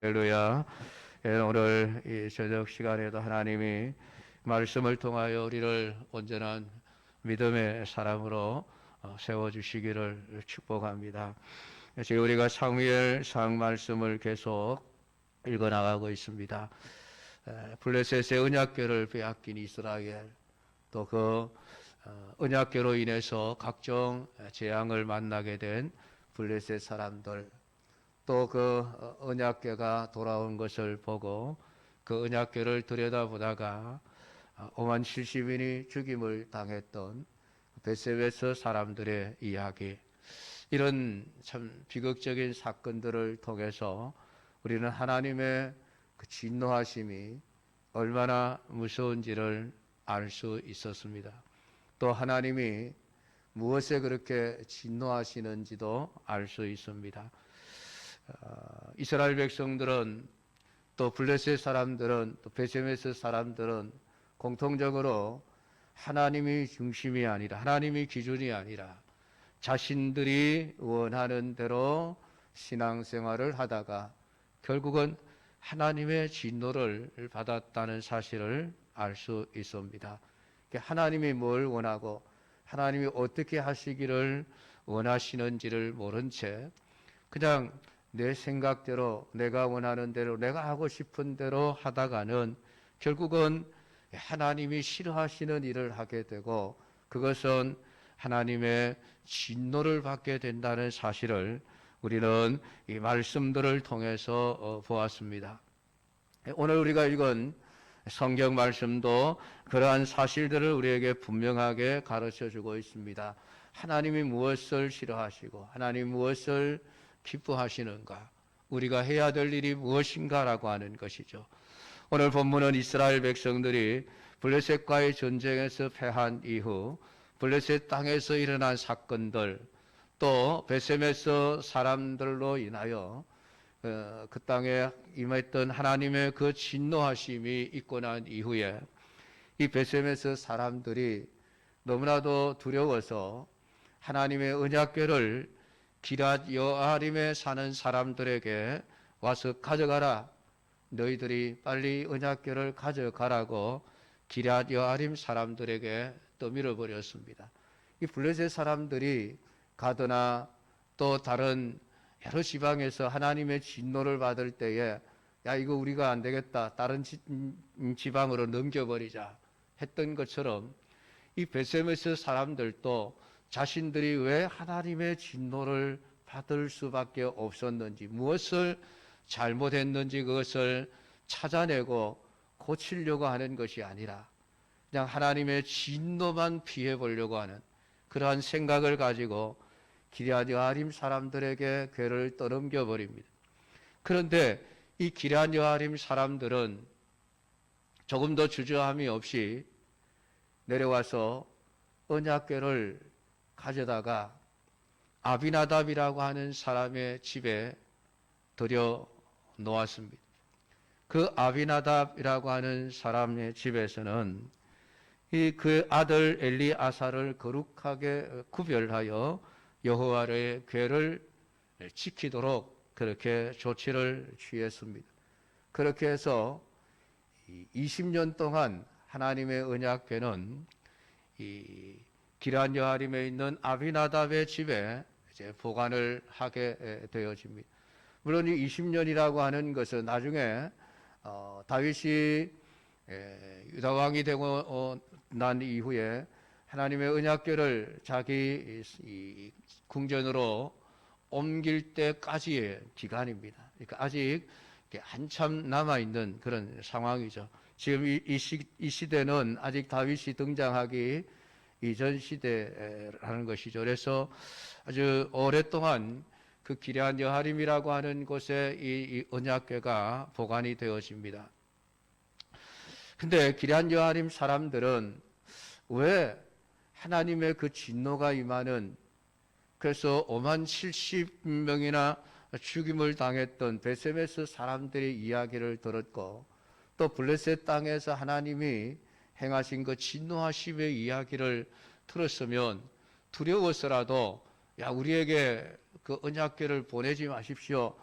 할렐루야. 오늘 이 저녁 시간에도 하나님이 말씀을 통하여 우리를 온전한 믿음의 사람으로 세워주시기를 축복합니다. 지금 우리가 사무엘상 말씀을 계속 읽어나가고 있습니다. 블레셋의 언약궤를 빼앗긴 이스라엘, 또 그 언약궤로 인해서 각종 재앙을 만나게 된 블레셋 사람들, 또 그 언약궤가 돌아온 것을 보고 그 언약궤를 들여다보다가 5만 70인이 죽임을 당했던 베세베스 사람들의 이야기, 이런 참 비극적인 사건들을 통해서 우리는 하나님의 그 진노하심이 얼마나 무서운지를 알 수 있었습니다. 또 하나님이 무엇에 그렇게 진노하시는지도 알 수 있습니다. 이스라엘 백성들은, 또 블레셋 사람들은, 또 베세메스 사람들은 공통적으로 하나님이 중심이 아니라, 하나님이 기준이 아니라 자신들이 원하는 대로 신앙생활을 하다가 결국은 하나님의 진노를 받았다는 사실을 알 수 있습니다. 하나님이 뭘 원하고 하나님이 어떻게 하시기를 원하시는지를 모른 채 그냥 내 생각대로, 내가 원하는 대로, 내가 하고 싶은 대로 하다가는 결국은 하나님이 싫어하시는 일을 하게 되고, 그것은 하나님의 진노를 받게 된다는 사실을 우리는 이 말씀들을 통해서 보았습니다. 오늘 우리가 읽은 성경 말씀도 그러한 사실들을 우리에게 분명하게 가르쳐 주고 있습니다. 하나님이 무엇을 싫어하시고 하나님이 무엇을 기뻐하시는가, 우리가 해야 될 일이 무엇인가라고 하는 것이죠. 오늘 본문은 이스라엘 백성들이 블레셋과의 전쟁에서 패한 이후 블레셋 땅에서 일어난 사건들, 또 베세메스 사람들로 인하여 그 땅에 임했던 하나님의 그 진노하심이 있고 난 이후에 이 베세메스 사람들이 너무나도 두려워서 하나님의 언약궤를 기럇 여아림에 사는 사람들에게 와서 가져가라, 너희들이 빨리 언약궤를 가져가라고 기럇 여아림 사람들에게 떠밀어 버렸습니다. 이 블레셋 사람들이 가드나 또 다른 여러 지방에서 하나님의 진노를 받을 때에 야, 이거 우리가 안 되겠다, 다른 지방으로 넘겨버리자 했던 것처럼 이 베세메스 사람들도 자신들이 왜 하나님의 진노를 받을 수밖에 없었는지, 무엇을 잘못했는지 그것을 찾아내고 고치려고 하는 것이 아니라 그냥 하나님의 진노만 피해 보려고 하는 그러한 생각을 가지고 기럇 여아림 사람들에게 궤를 떠넘겨 버립니다. 그런데 이 기럇 여아림 사람들은 조금 더 주저함이 없이 내려와서 언약궤를 가져다가 아비나답이라고 하는 사람의 집에 들여 놓았습니다. 그 아비나답이라고 하는 사람의 집에서는 그 아들 엘리아사를 거룩하게 구별하여 여호와의 궤를 지키도록 그렇게 조치를 취했습니다. 그렇게 해서 20년 동안 하나님의 언약궤는 이 기럇 여아림에 있는 아비나답의 집에 이제 보관을 하게 되어집니다. 물론 이 20년이라고 하는 것은 나중에 다윗이 유다 왕이 되고 난 이후에 하나님의 언약궤를 자기 궁전으로 옮길 때까지의 기간입니다. 그러니까 아직 한참 남아 있는 그런 상황이죠. 지금 이 시대는 아직 다윗이 등장하기 이전 시대라는 것이죠. 그래서 아주 오랫동안 그 기럇 여아림이라고 하는 곳에 이 언약궤가 보관이 되어집니다. 근데 기럇 여아림 사람들은 왜 하나님의 그 진노가 임하는, 그래서 5만 70명이나 죽임을 당했던 베세메스 사람들의 이야기를 들었고, 또 블레셋 땅에서 하나님이 행하신 그 진노하심의 이야기를 들었으면 두려워서라도 야, 우리에게 그 언약궤를 보내지 마십시오,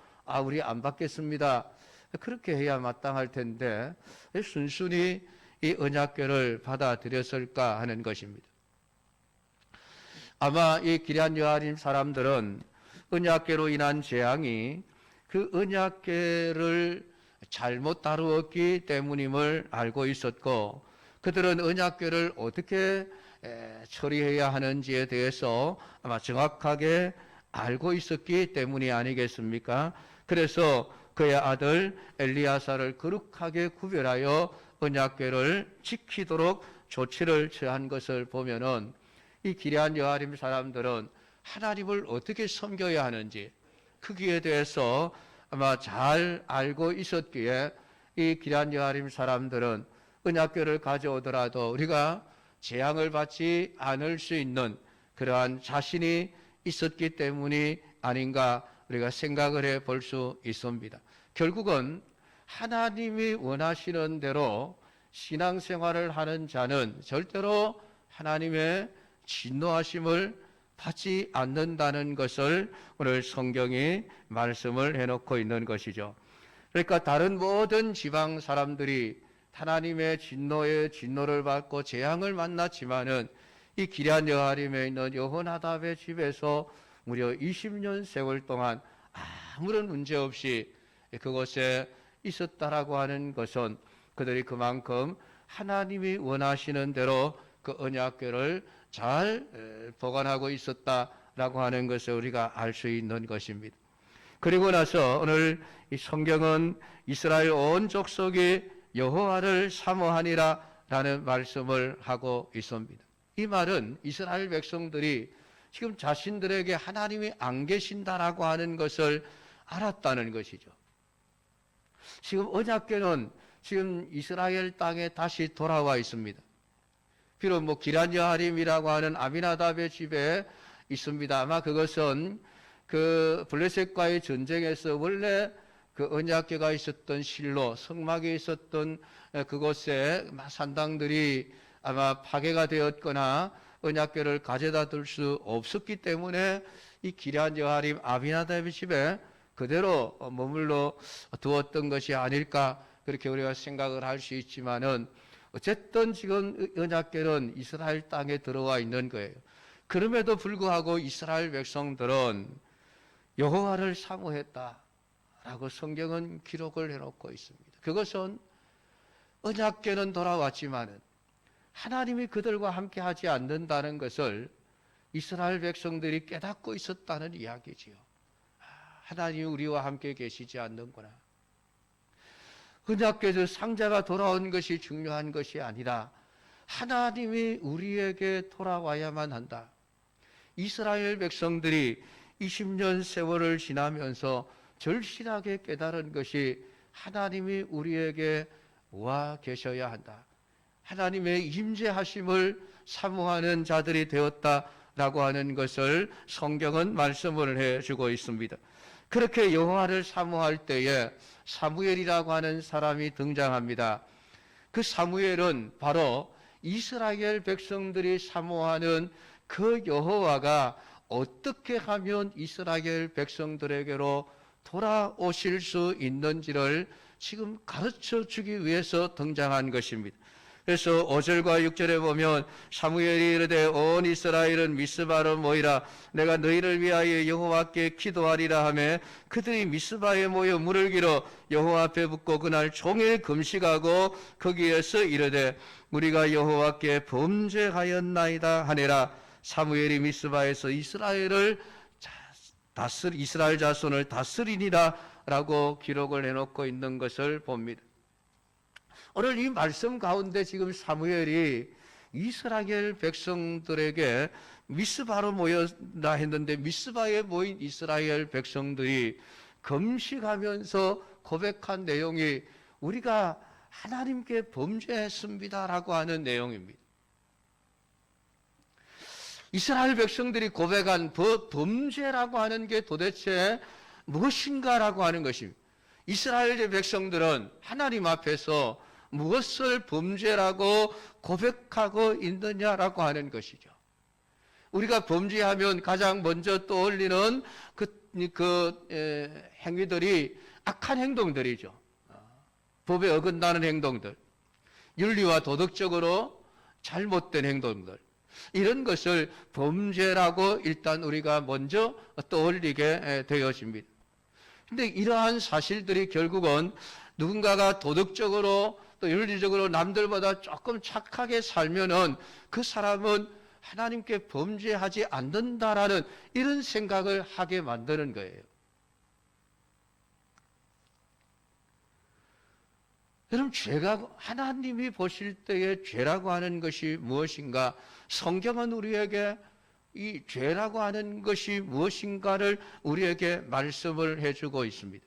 우리 안 받겠습니다, 그렇게 해야 마땅할 텐데 순순히 이 언약궤를 받아들였을까 하는 것입니다. 아마 이 기럇 여아림 사람들은 언약궤로 인한 재앙이 그 언약궤를 잘못 다루었기 때문임을 알고 있었고, 그들은 언약궤를 어떻게 처리해야 하는지에 대해서 아마 정확하게 알고 있었기 때문이 아니겠습니까? 그래서 그의 아들 엘리야사를 거룩하게 구별하여 언약궤를 지키도록 조치를 취한 것을 보면은 이 기럇 여아림 사람들은 하나님을 어떻게 섬겨야 하는지 크기에 대해서 아마 잘 알고 있었기에 이 기럇 여아림 사람들은 언약궤를 가져오더라도 우리가 재앙을 받지 않을 수 있는 그러한 자신이 있었기 때문이 아닌가 우리가 생각을 해 볼 수 있습니다. 결국은 하나님이 원하시는 대로 신앙생활을 하는 자는 절대로 하나님의 진노하심을 받지 않는다는 것을 오늘 성경이 말씀을 해놓고 있는 것이죠. 그러니까 다른 모든 지방 사람들이 하나님의 진노를 받고 재앙을 만났지만은 이 기럇 여아림에 있는 여호나답의 집에서 무려 20년 세월 동안 아무런 문제 없이 그곳에 있었다라고 하는 것은 그들이 그만큼 하나님이 원하시는 대로 그 언약궤를 잘 보관하고 있었다라고 하는 것을 우리가 알 수 있는 것입니다. 그리고 나서 오늘 이 성경은 이스라엘 온 족속이 여호와를 사모하니라 라는 말씀을 하고 있습니다. 이 말은 이스라엘 백성들이 지금 자신들에게 하나님이 안 계신다라고 하는 것을 알았다는 것이죠. 지금 언약궤는 지금 이스라엘 땅에 다시 돌아와 있습니다. 비록 기럇 여아림이라고 하는 아미나답의 집에 있습니다. 아마 그것은 그 블레셋과의 전쟁에서 원래 그 언약궤가 있었던 실로 성막에 있었던 그곳에 산당들이 아마 파괴가 되었거나 언약궤를 가져다 둘 수 없었기 때문에 이 기럇 여아림 아미나답의 집에 그대로 머물러 두었던 것이 아닐까 그렇게 우리가 생각을 할 수 있지만은 어쨌든 지금 언약궤는 이스라엘 땅에 들어와 있는 거예요. 그럼에도 불구하고 이스라엘 백성들은 여호와를 사모했다라고 성경은 기록을 해놓고 있습니다. 그것은 언약궤는 돌아왔지만은 하나님이 그들과 함께 하지 않는다는 것을 이스라엘 백성들이 깨닫고 있었다는 이야기지요. 하나님이 우리와 함께 계시지 않는구나. 언약궤의 상자가 돌아온 것이 중요한 것이 아니라 하나님이 우리에게 돌아와야만 한다. 이스라엘 백성들이 20년 세월을 지나면서 절실하게 깨달은 것이 하나님이 우리에게 와 계셔야 한다. 하나님의 임재하심을 사모하는 자들이 되었다라고 하는 것을 성경은 말씀을 해주고 있습니다. 그렇게 여호와를 사모할 때에 사무엘이라고 하는 사람이 등장합니다. 그 사무엘은 바로 이스라엘 백성들이 사모하는 그 여호와가 어떻게 하면 이스라엘 백성들에게로 돌아오실 수 있는지를 지금 가르쳐 주기 위해서 등장한 것입니다. 그래서 5절과 6절에 보면 사무엘이 이르되 온 이스라엘은 미스바로 모이라 내가 너희를 위하여 여호와께 기도하리라 하며 그들이 미스바에 모여 물을 길어 여호와 앞에 붓고 그날 종일 금식하고 거기에서 이르되 우리가 여호와께 범죄하였나이다 하니라. 사무엘이 미스바에서 이스라엘 자손을 다스리니라 라고 기록을 해놓고 있는 것을 봅니다. 오늘 이 말씀 가운데 지금 사무엘이 이스라엘 백성들에게 미스바로 모였다 했는데 미스바에 모인 이스라엘 백성들이 금식하면서 고백한 내용이 우리가 하나님께 범죄했습니다라고 하는 내용입니다. 이스라엘 백성들이 고백한 범죄라고 하는 게 도대체 무엇인가라고 하는 것입니다. 이스라엘 백성들은 하나님 앞에서 무엇을 범죄라고 고백하고 있느냐라고 하는 것이죠. 우리가 범죄하면 가장 먼저 떠올리는 행위들이 악한 행동들이죠. 법에 어긋나는 행동들, 윤리와 도덕적으로 잘못된 행동들, 이런 것을 범죄라고 일단 우리가 먼저 떠올리게 되어집니다. 근데 이러한 사실들이 결국은 누군가가 도덕적으로 또 윤리적으로 남들보다 조금 착하게 살면은 그 사람은 하나님께 범죄하지 않는다라는 이런 생각을 하게 만드는 거예요. 여러분, 죄가 하나님이 보실 때의 죄라고 하는 것이 무엇인가? 성경은 우리에게 이 죄라고 하는 것이 무엇인가를 우리에게 말씀을 해주고 있습니다.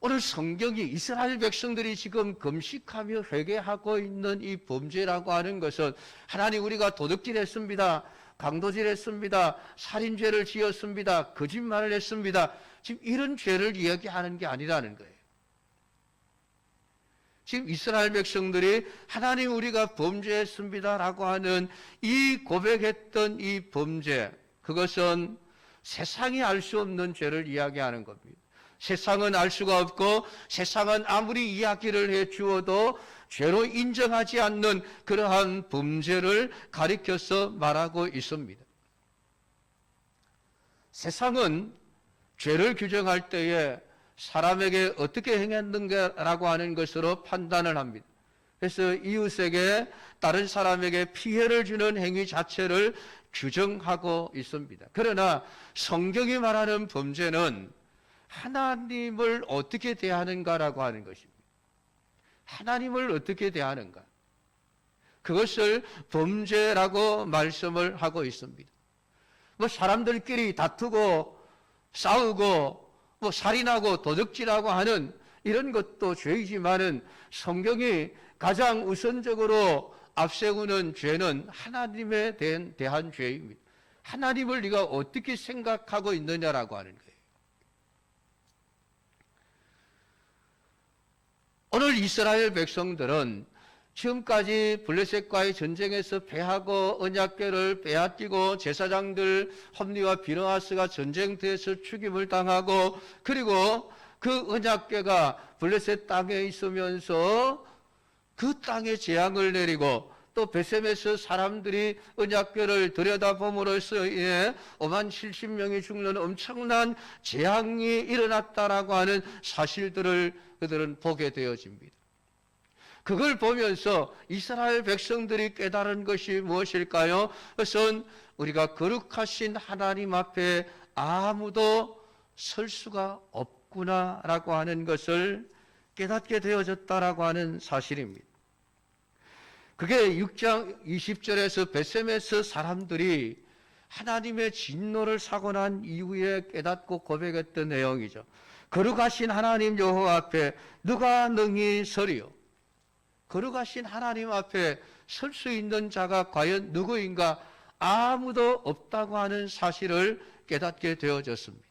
오늘 성경이 이스라엘 백성들이 지금 금식하며 회개하고 있는 이 범죄라고 하는 것은 하나님 우리가 도둑질했습니다. 강도질했습니다. 살인죄를 지었습니다. 거짓말을 했습니다. 지금 이런 죄를 이야기하는 게 아니라는 거예요. 지금 이스라엘 백성들이 하나님 우리가 범죄했습니다라고 하는 이 고백했던 이 범죄, 그것은 세상이 알 수 없는 죄를 이야기하는 겁니다. 세상은 알 수가 없고 세상은 아무리 이야기를 해 주어도 죄로 인정하지 않는 그러한 범죄를 가리켜서 말하고 있습니다. 세상은 죄를 규정할 때에 사람에게 어떻게 행했는가라고 하는 것으로 판단을 합니다. 그래서 이웃에게 다른 사람에게 피해를 주는 행위 자체를 규정하고 있습니다. 그러나 성경이 말하는 범죄는 하나님을 어떻게 대하는가라고 하는 것입니다. 하나님을 어떻게 대하는가? 그것을 범죄라고 말씀을 하고 있습니다. 뭐 사람들끼리 다투고 싸우고 뭐 살인하고 도둑질하고 하는 이런 것도 죄이지만은 성경이 가장 우선적으로 앞세우는 죄는 하나님에 대한 죄입니다. 하나님을 네가 어떻게 생각하고 있느냐라고 하는 거예요. 오늘 이스라엘 백성들은 지금까지 블레셋과의 전쟁에서 패하고 언약궤를 빼앗기고 제사장들 홈리와 비느하스가 전쟁터에서 죽임을 당하고 그리고 그 언약궤가 블레셋 땅에 있으면서 그 땅에 재앙을 내리고 또 베셈에서 사람들이 언약궤를 들여다봄으로써 5만 70명이 죽는 엄청난 재앙이 일어났다라고 하는 사실들을 그들은 보게 되어집니다. 그걸 보면서 이스라엘 백성들이 깨달은 것이 무엇일까요? 그것은 우리가 거룩하신 하나님 앞에 아무도 설 수가 없구나라고 하는 것을 깨닫게 되어졌다라고 하는 사실입니다. 그게 6장 20절에서 베셈에서 사람들이 하나님의 진노를 사고 난 이후에 깨닫고 고백했던 내용이죠. 거룩하신 하나님 여호와 앞에 누가 능히 서리요? 거룩하신 하나님 앞에 설 수 있는 자가 과연 누구인가? 아무도 없다고 하는 사실을 깨닫게 되어졌습니다.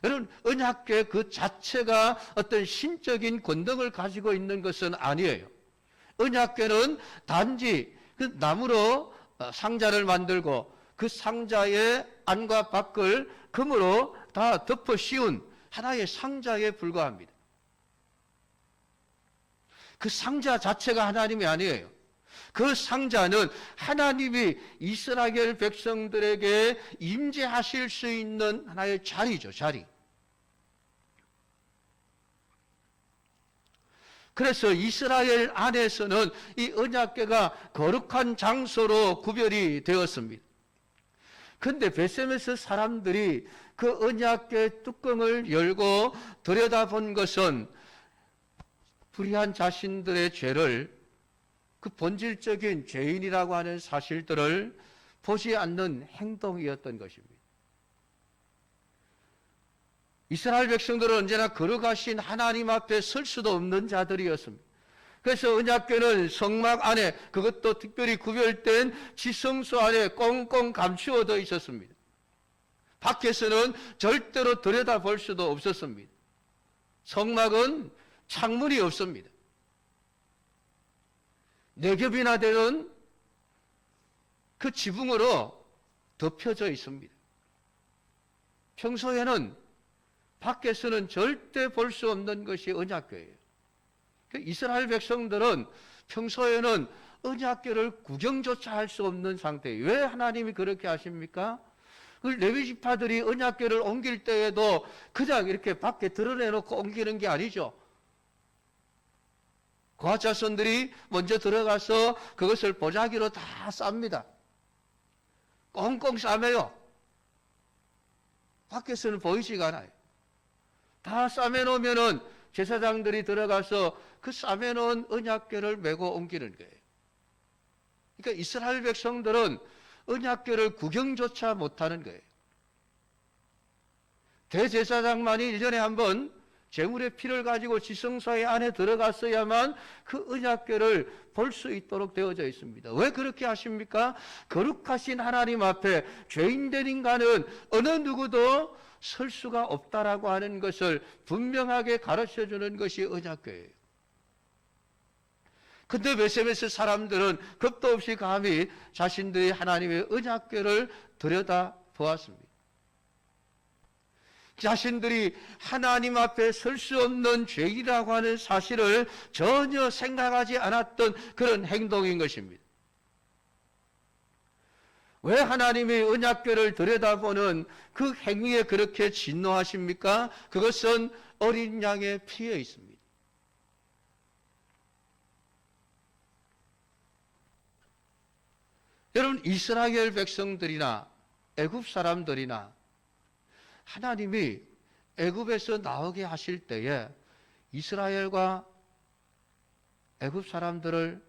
여러분, 언약궤 그 자체가 어떤 신적인 권능을 가지고 있는 것은 아니에요. 언약궤는 단지 그 나무로 상자를 만들고 그 상자의 안과 밖을 금으로 다 덮어 씌운 하나의 상자에 불과합니다. 그 상자 자체가 하나님이 아니에요. 그 상자는 하나님이 이스라엘 백성들에게 임재하실 수 있는 하나의 자리죠, 자리. 그래서 이스라엘 안에서는 이 언약궤가 거룩한 장소로 구별이 되었습니다. 그런데 베셈에서 사람들이 그 언약궤 뚜껑을 열고 들여다본 것은 불의한 자신들의 죄를, 그 본질적인 죄인이라고 하는 사실들을 보지 않는 행동이었던 것입니다. 이스라엘 백성들은 언제나 거룩하신 하나님 앞에 설 수도 없는 자들이었습니다. 그래서 언약궤는 성막 안에, 그것도 특별히 구별된 지성소 안에 꽁꽁 감추어져 있었습니다. 밖에서는 절대로 들여다볼 수도 없었습니다. 성막은 창문이 없습니다. 4겹이나 되는 그 지붕으로 덮여져 있습니다. 평소에는 밖에서는 절대 볼 수 없는 것이 언약궤예요. 이스라엘 백성들은 평소에는 언약궤를 구경조차 할 수 없는 상태예요. 왜 하나님이 그렇게 하십니까? 레위 지파들이 언약궤를 옮길 때에도 그냥 이렇게 밖에 드러내놓고 옮기는 게 아니죠. 고핫 자손들이 먼저 들어가서 그것을 보자기로 다 쌉니다. 꽁꽁 싸매요. 밖에서는 보이지가 않아요. 다 싸매놓으면은 제사장들이 들어가서 그 싸매놓은 언약궤를 메고 옮기는 거예요. 그러니까 이스라엘 백성들은 언약궤를 구경조차 못하는 거예요. 대제사장만이 1년에 한 번 제물의 피를 가지고 지성소의 안에 들어갔어야만 그 언약궤를 볼 수 있도록 되어져 있습니다. 왜 그렇게 하십니까? 거룩하신 하나님 앞에 죄인된 인간은 어느 누구도 설 수가 없다라고 하는 것을 분명하게 가르쳐주는 것이 언약궤예요. 근데 베세메스 사람들은 겁도 없이 감히 자신들이 하나님의 언약궤를 들여다 보았습니다. 자신들이 하나님 앞에 설 수 없는 죄이라고 하는 사실을 전혀 생각하지 않았던 그런 행동인 것입니다. 왜 하나님의 언약궤를 들여다보는 그 행위에 그렇게 진노하십니까? 그것은 어린 양의 피에 있습니다. 여러분, 이스라엘 백성들이나 애굽 사람들이나 하나님이 애굽에서 나오게 하실 때에 이스라엘과 애굽 사람들을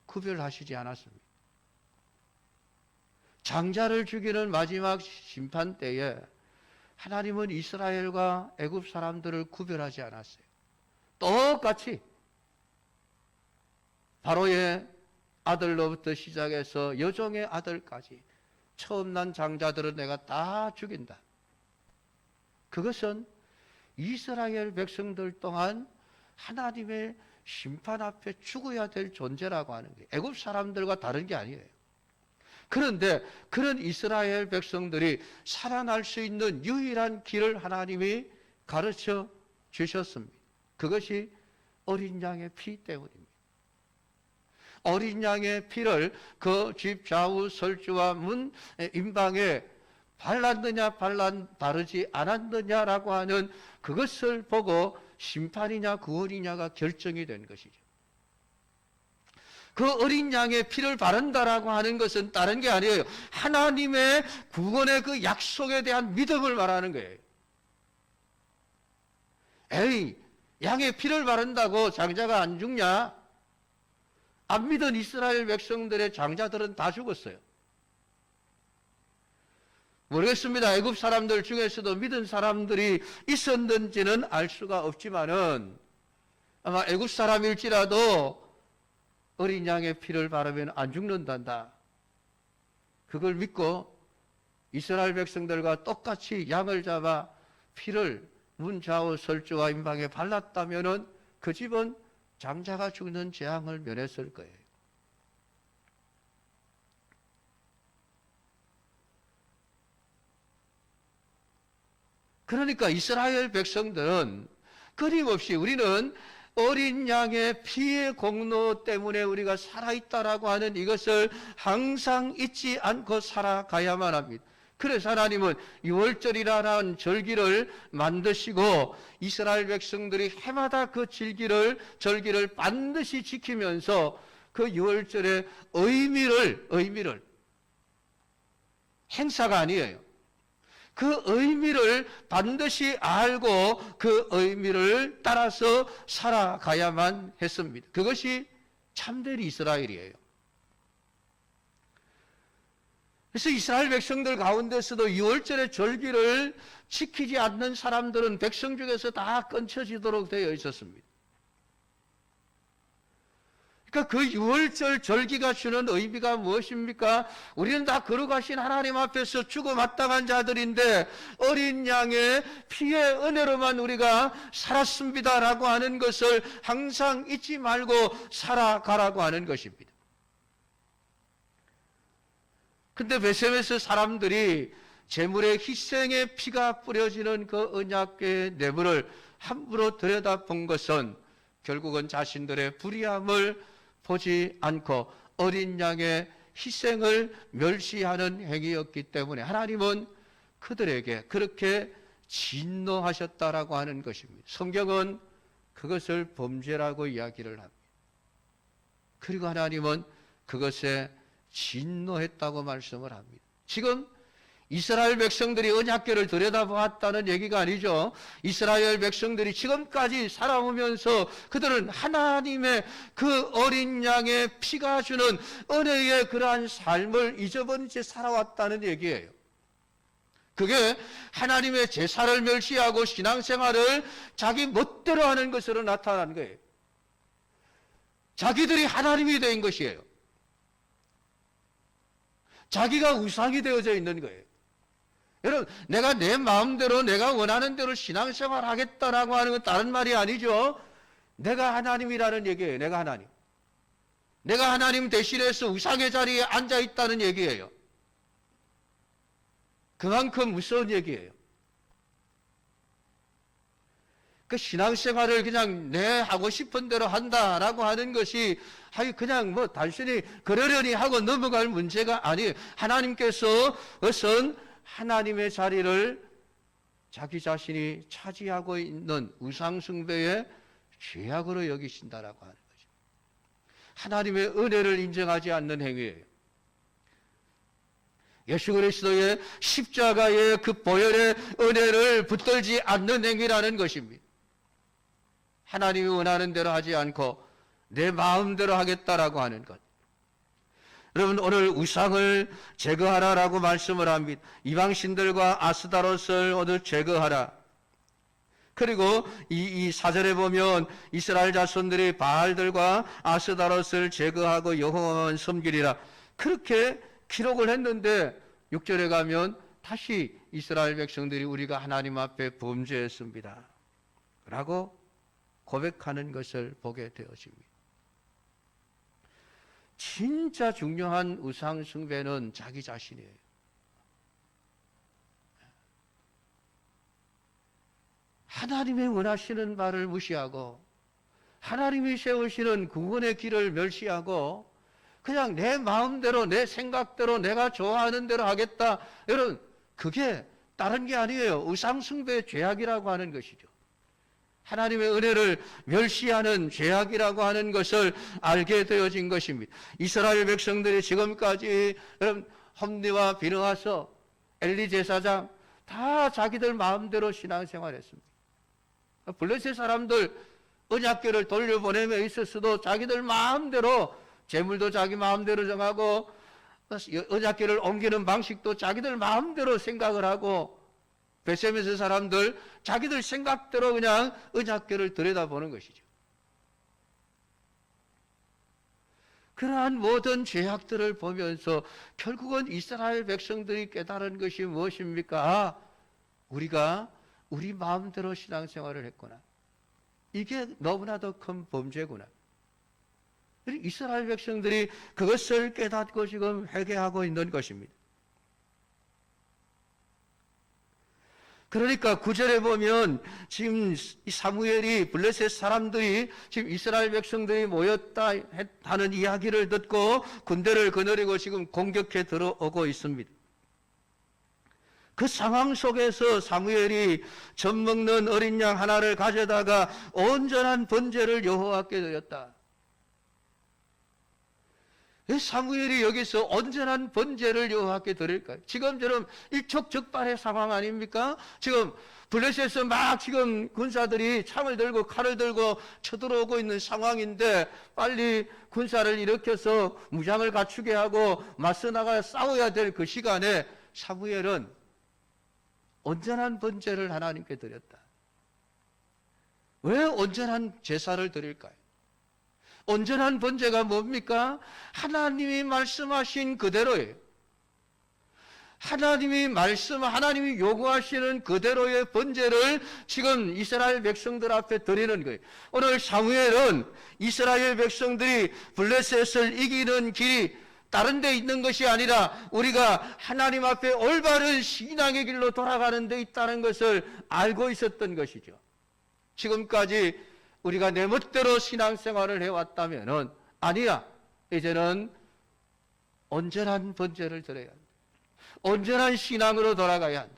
구별하시지 않았습니다. 장자를 죽이는 마지막 심판 때에 하나님은 이스라엘과 애굽 사람들을 구별하지 않았어요. 똑같이 바로의 아들로부터 시작해서 여종의 아들까지 처음 난 장자들은 내가 다 죽인다. 그것은 이스라엘 백성들 또한 하나님의 심판 앞에 죽어야 될 존재라고 하는 거예요. 애굽 사람들과 다른 게 아니에요. 그런데 그런 이스라엘 백성들이 살아날 수 있는 유일한 길을 하나님이 가르쳐 주셨습니다. 그것이 어린 양의 피 때문입니다. 어린 양의 피를 그 집 좌우 설주와 문 임방에 발랐느냐 바르지 않았느냐라고 하는 그것을 보고 심판이냐 구원이냐가 결정이 된 것이죠. 그 어린 양의 피를 바른다라고 하는 것은 다른 게 아니에요. 하나님의 구원의 그 약속에 대한 믿음을 말하는 거예요. 에이, 양의 피를 바른다고 장자가 안 죽냐? 안 믿은 이스라엘 백성들의 장자들은 다 죽었어요. 모르겠습니다. 애굽 사람들 중에서도 믿은 사람들이 있었는지는 알 수가 없지만은 아마 애굽 사람일지라도 어린 양의 피를 바르면 안 죽는단다. 그걸 믿고 이스라엘 백성들과 똑같이 양을 잡아 피를 문 좌우 설주와 임방에 발랐다면은 그 집은 장자가 죽는 재앙을 면했을 거예요. 그러니까 이스라엘 백성들은 끊임없이 우리는 어린 양의 피의 공로 때문에 우리가 살아있다라고 하는 이것을 항상 잊지 않고 살아가야만 합니다. 그래서 하나님은 유월절이라는 절기를 만드시고 이스라엘 백성들이 해마다 그 절기를 반드시 지키면서 그 유월절의 의미를 행사가 아니에요. 그 의미를 반드시 알고 그 의미를 따라서 살아가야만 했습니다. 그것이 참된 이스라엘이에요. 그래서 이스라엘 백성들 가운데서도 유월절의 절기를 지키지 않는 사람들은 백성 중에서 다 끊쳐지도록 되어 있었습니다. 그러니까 그 유월절 절기가 주는 의미가 무엇입니까? 우리는 다 거룩하신 하나님 앞에서 죽어 마땅한 자들인데 어린 양의 피의 은혜로만 우리가 살았습니다라고 하는 것을 항상 잊지 말고 살아가라고 하는 것입니다. 근데 베세메스 사람들이 제물의 희생의 피가 뿌려지는 그 언약궤의 내부를 함부로 들여다본 것은 결국은 자신들의 불의함을 보지 않고 어린 양의 희생을 멸시하는 행위였기 때문에 하나님은 그들에게 그렇게 진노하셨다라고 하는 것입니다. 성경은 그것을 범죄라고 이야기를 합니다. 그리고 하나님은 그것에 진노했다고 말씀을 합니다. 지금 이스라엘 백성들이 언약궤를 들여다보았다는 얘기가 아니죠. 이스라엘 백성들이 지금까지 살아오면서 그들은 하나님의 그 어린 양의 피가 주는 은혜의 그러한 삶을 잊어버린 채 살아왔다는 얘기예요. 그게 하나님의 제사를 멸시하고 신앙생활을 자기 멋대로 하는 것으로 나타난 거예요. 자기들이 하나님이 된 것이에요. 자기가 우상이 되어져 있는 거예요. 여러분, 내가 내 마음대로 내가 원하는 대로 신앙생활 하겠다라고 하는 건 다른 말이 아니죠. 내가 하나님이라는 얘기예요. 내가 하나님. 내가 하나님 대신해서 우상의 자리에 앉아 있다는 얘기예요. 그만큼 무서운 얘기예요. 그 신앙생활을 그냥 내 하고 싶은 대로 한다라고 하는 것이 그냥 뭐 단순히 그러려니 하고 넘어갈 문제가 아니에요. 하나님께서 우선 하나님의 자리를 자기 자신이 차지하고 있는 우상숭배의 죄악으로 여기신다라고 하는 거죠. 하나님의 은혜를 인정하지 않는 행위예요. 예수 그리스도의 십자가의 그 보혈의 은혜를 붙들지 않는 행위라는 것입니다. 하나님이 원하는 대로 하지 않고 내 마음대로 하겠다라고 하는 것. 여러분, 오늘 우상을 제거하라라고 말씀을 합니다. 이방신들과 아스타롯을 오늘 제거하라. 그리고 이 사절에 보면 이스라엘 자손들이 바알들과 아스타롯을 제거하고 여호와만 섬기리라. 그렇게 기록을 했는데 6절에 가면 다시 이스라엘 백성들이 우리가 하나님 앞에 범죄했습니다 라고 고백하는 것을 보게 되어집니다. 진짜 중요한 우상 숭배는 자기 자신이에요. 하나님의 원하시는 바를 무시하고 하나님이 세우시는 구원의 길을 멸시하고 그냥 내 마음대로 내 생각대로 내가 좋아하는 대로 하겠다. 여러분, 그게 다른 게 아니에요. 우상 숭배의 죄악이라고 하는 것이죠. 하나님의 은혜를 멸시하는 죄악이라고 하는 것을 알게 되어진 것입니다. 이스라엘 백성들이 지금까지 여러분 홈리와 비느하서 엘리 제사장 다 자기들 마음대로 신앙생활했습니다. 블레셋 사람들 언약궤를 돌려보내며 있었어도 자기들 마음대로 재물도 자기 마음대로 정하고 언약궤를 옮기는 방식도 자기들 마음대로 생각을 하고 베세메스 사람들 자기들 생각대로 그냥 언약궤를 들여다보는 것이죠. 그러한 모든 죄악들을 보면서 결국은 이스라엘 백성들이 깨달은 것이 무엇입니까? 우리가 우리 마음대로 신앙생활을 했구나. 이게 너무나도 큰 범죄구나. 이스라엘 백성들이 그것을 깨닫고 지금 회개하고 있는 것입니다. 그러니까 9절에 보면 지금 사무엘이 블레셋 사람들이 지금 이스라엘 백성들이 모였다 하는 이야기를 듣고 군대를 거느리고 지금 공격해 들어오고 있습니다. 그 상황 속에서 사무엘이 젖 먹는 어린 양 하나를 가져다가 온전한 번제를 여호와께 드렸다. 왜 사무엘이 여기서 온전한 번제를 여호와께 드릴까요? 지금처럼 일촉즉발의 상황 아닙니까? 지금 블레셋에서 막 지금 군사들이 창을 들고 칼을 들고 쳐들어오고 있는 상황인데 빨리 군사를 일으켜서 무장을 갖추게 하고 맞서 나가 싸워야 될 그 시간에 사무엘은 온전한 번제를 하나님께 드렸다. 왜 온전한 제사를 드릴까요? 온전한 번제가 뭡니까? 하나님이 말씀하신 그대로예요. 하나님이 요구하시는 그대로의 번제를 지금 이스라엘 백성들 앞에 드리는 거예요. 오늘 사무엘은 이스라엘 백성들이 블레셋을 이기는 길이 다른 데 있는 것이 아니라 우리가 하나님 앞에 올바른 신앙의 길로 돌아가는 데 있다는 것을 알고 있었던 것이죠. 지금까지 우리가 내 멋대로 신앙생활을 해왔다면 아니야, 이제는 온전한 번제를 드려야 한다. 온전한 신앙으로 돌아가야 한다.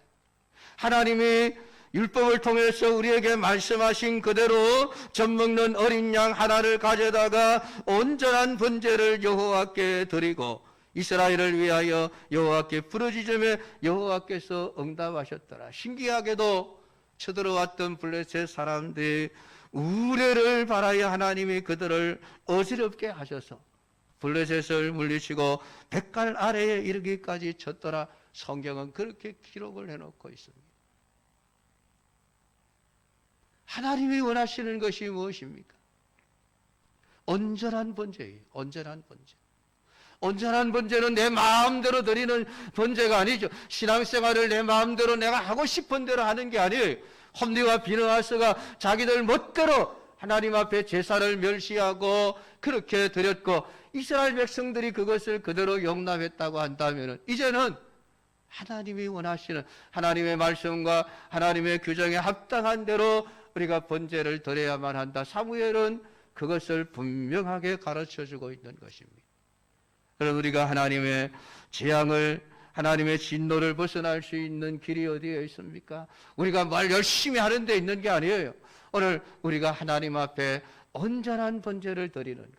하나님이 율법을 통해서 우리에게 말씀하신 그대로 젖 먹는 어린 양 하나를 가져다가 온전한 번제를 여호와께 드리고 이스라엘을 위하여 여호와께 부르짖음에 여호와께서 응답하셨더라. 신기하게도 쳐들어왔던 블레셋 사람들이 우레를 바라야 하나님이 그들을 어지럽게 하셔서 블레셋을 물리치고 백갈 아래에 이르기까지 쳤더라. 성경은 그렇게 기록을 해놓고 있습니다. 하나님이 원하시는 것이 무엇입니까? 온전한 번제예요. 온전한 번제. 온전한 번제는 내 마음대로 드리는 번제가 아니죠. 신앙생활을 내 마음대로 내가 하고 싶은 대로 하는 게 아니에요. 홈리와 비느하스가 자기들 멋대로 하나님 앞에 제사를 멸시하고 그렇게 드렸고 이스라엘 백성들이 그것을 그대로 용납했다고 한다면 이제는 하나님이 원하시는 하나님의 말씀과 하나님의 규정에 합당한 대로 우리가 번제를 드려야만 한다. 사무엘은 그것을 분명하게 가르쳐주고 있는 것입니다. 그럼 우리가 하나님의 재앙을 하나님의 진노를 벗어날 수 있는 길이 어디에 있습니까? 우리가 말 열심히 하는 데 있는 게 아니에요. 오늘 우리가 하나님 앞에 온전한 번제를 드리는 것.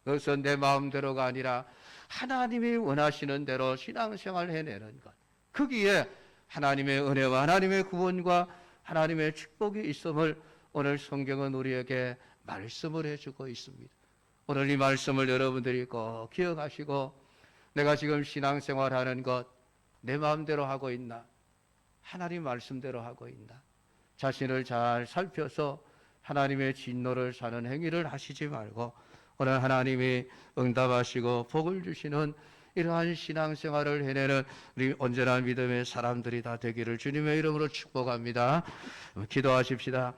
그것은 내 마음대로가 아니라 하나님이 원하시는 대로 신앙생활을 해내는 것. 거기에 하나님의 은혜와 하나님의 구원과 하나님의 축복이 있음을 오늘 성경은 우리에게 말씀을 해주고 있습니다. 오늘 이 말씀을 여러분들이 꼭 기억하시고 내가 지금 신앙생활하는 것 내 마음대로 하고 있나? 하나님 말씀대로 하고 있나? 자신을 잘 살펴서 하나님의 진노를 사는 행위를 하시지 말고 오늘 하나님이 응답하시고 복을 주시는 이러한 신앙생활을 해내는 우리 온전한 믿음의 사람들이 다 되기를 주님의 이름으로 축복합니다. 기도하십시다.